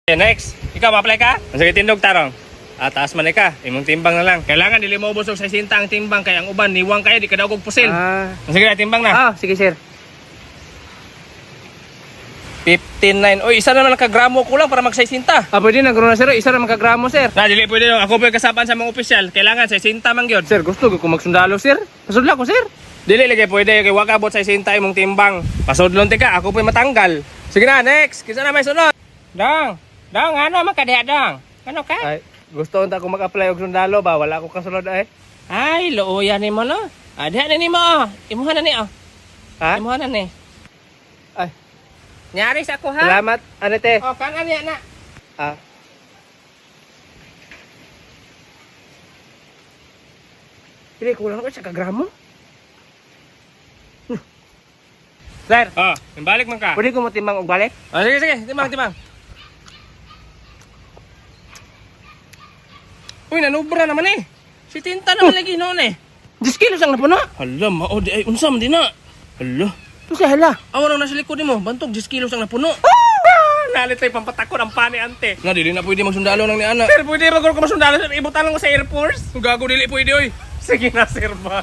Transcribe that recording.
Okay, next. Ikaw, ma-apply ka? Sige, tindog tarong. Taas man ka. Imong timbang na lang. Kailangan dili mo ubos og 60 ang timbang kay ang uban niwang kayo di ka daw og pusil. Sige, timbang na. Sige sir. 59. Oy, isa naman ka-gramo kulang para mag-60. Pwede na ganoon na sir, isa ra man ka gramo sir. Na dili pwede no. Ako pa kasapan sa mga opisyal. Kailangan 60 man gyud. Sir, gusto ko magsundalo sir. Pasudla ko sir. Dili lagi pwede kay wa ka abot 60 imong timbang. Pasudlon ti ka, ako pa matanggal. Sige na, next. Kinsa na may sunod? Dang, ano man ka diha dang? Ano ka? Ay, gusto unta ko mag-apply og sundalo ba? Wala ko kasulod ay. Ay, looya nimo no. Diha na nimo. Imuha na ni oh. Ha? Imuha na ni. Ay, Nyari sa ako ha. salamat anete. Oh, kan ani na. Pili kulang ko sa kagramo. Sir. Oh, balik man ka. Pwede ko matimbang og balik? Sige, timbang. Uy, nanubra naman eh. Si Tinta naman lagi noon eh. 10 kilos ang napuno. Hala, mao di ay unsam din na. Hala. Kasi hala. Awan ang nasa likod mo, bantog 10 kilos ang napuno. Nalit tayo pampatakot ang pani ante. Nga, dili na pwede magsundalo ng ni Ana. Sir, pwede magkaroon ka masundalo. Sir, ibutan lang ko sa Air Force. Gago, dili pwede oy. Sige na, sir ba.